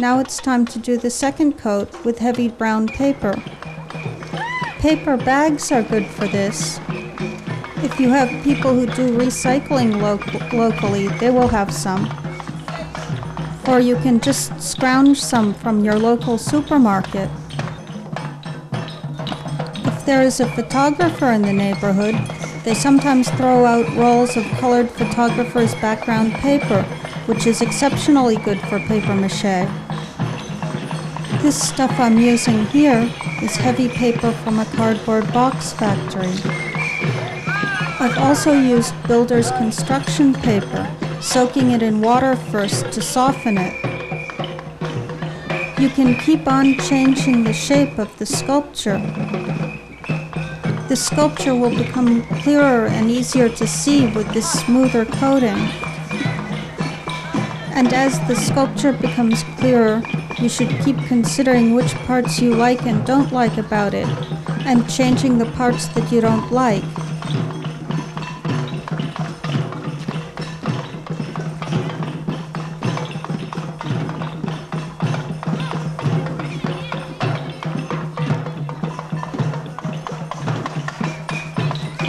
Now it's time to do the second coat with heavy brown paper. Paper bags are good for this. If you have people who do recycling locally, they will have some. Or you can just scrounge some from your local supermarket. If there is a photographer in the neighborhood, they sometimes throw out rolls of colored photographer's background paper, which is exceptionally good for paper mache. This stuff I'm using here is heavy paper from a cardboard box factory. I've also used builder's construction paper, soaking it in water first to soften it. You can keep on changing the shape of the sculpture. The sculpture will become clearer and easier to see with this smoother coating. And as the sculpture becomes clearer, you should keep considering which parts you like and don't like about it, and changing the parts that you don't like.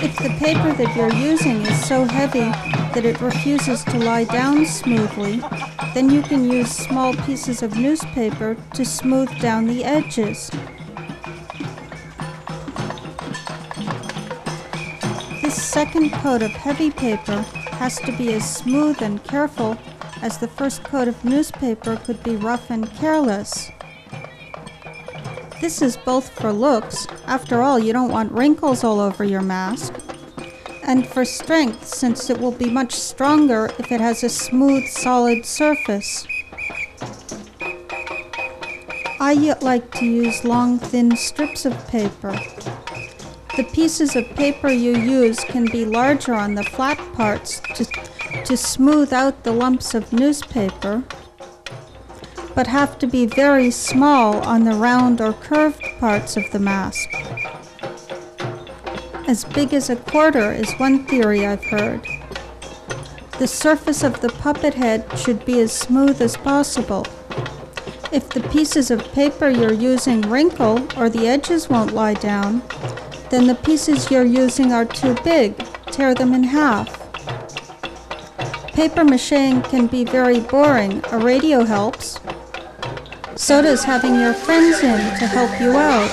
If the paper that you're using is so heavy that it refuses to lie down smoothly, then you can use small pieces of newspaper to smooth down the edges. This second coat of heavy paper has to be as smooth and careful as the first coat of newspaper could be rough and careless. This is both for looks, after all you don't want wrinkles all over your mask, and for strength, since it will be much stronger if it has a smooth, solid surface. I like to use long, thin strips of paper. The pieces of paper you use can be larger on the flat parts to smooth out the lumps of newspaper, but have to be very small on the round or curved parts of the mask. As big as a quarter is one theory I've heard. The surface of the puppet head should be as smooth as possible. If the pieces of paper you're using wrinkle or the edges won't lie down, then the pieces you're using are too big. Tear them in half. Paper macheing can be very boring. A radio helps. So does having your friends in to help you out.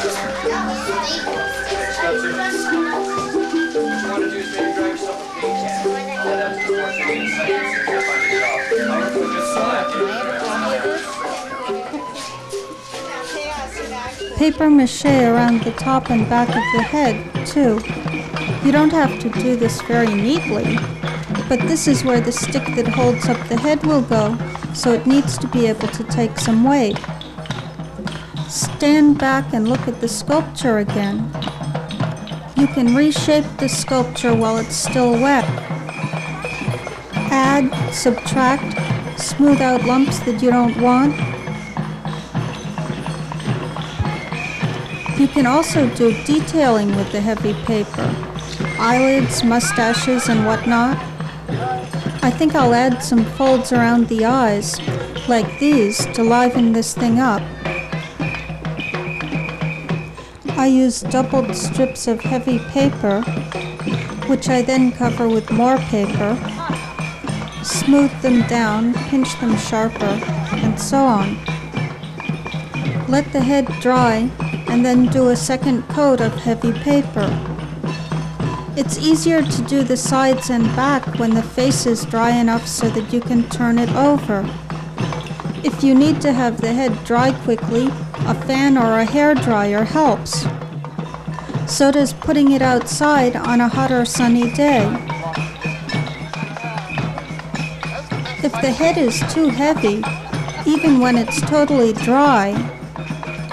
Paper mache around the top and back of the head, too. You don't have to do this very neatly, but this is where the stick that holds up the head will go, so it needs to be able to take some weight. Stand back and look at the sculpture again. You can reshape the sculpture while it's still wet. Add, subtract, smooth out lumps that you don't want. You can also do detailing with the heavy paper. Eyelids, mustaches, and whatnot. I think I'll add some folds around the eyes, like these, to liven this thing up. I use doubled strips of heavy paper, which I then cover with more paper, smooth them down, pinch them sharper, and so on. Let the head dry, and then do a second coat of heavy paper. It's easier to do the sides and back when the face is dry enough so that you can turn it over. If you need to have the head dry quickly, a fan or a hairdryer helps. So does putting it outside on a hot or sunny day. If the head is too heavy, even when it's totally dry,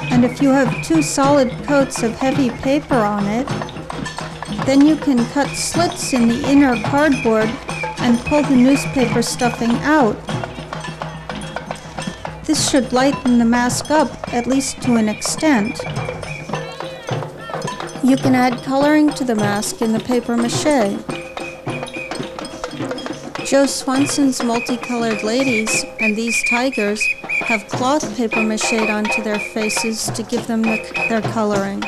and if you have two solid coats of heavy paper on it, then you can cut slits in the inner cardboard and pull the newspaper stuffing out. This should lighten the mask up, at least to an extent. You can add coloring to the mask in the paper mache. Joe Swanson's multicolored ladies and these tigers have cloth paper mache'd onto their faces to give them their coloring.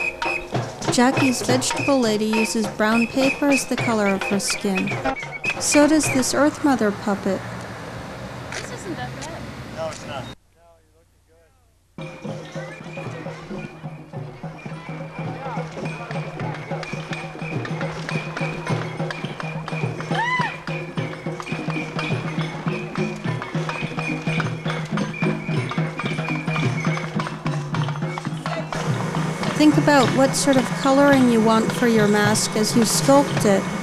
Jackie's vegetable lady uses brown paper as the color of her skin. So does this Earth Mother puppet. This isn't that bad. No, it's not. No, you're looking good. Think about what sort of coloring you want for your mask as you sculpt it.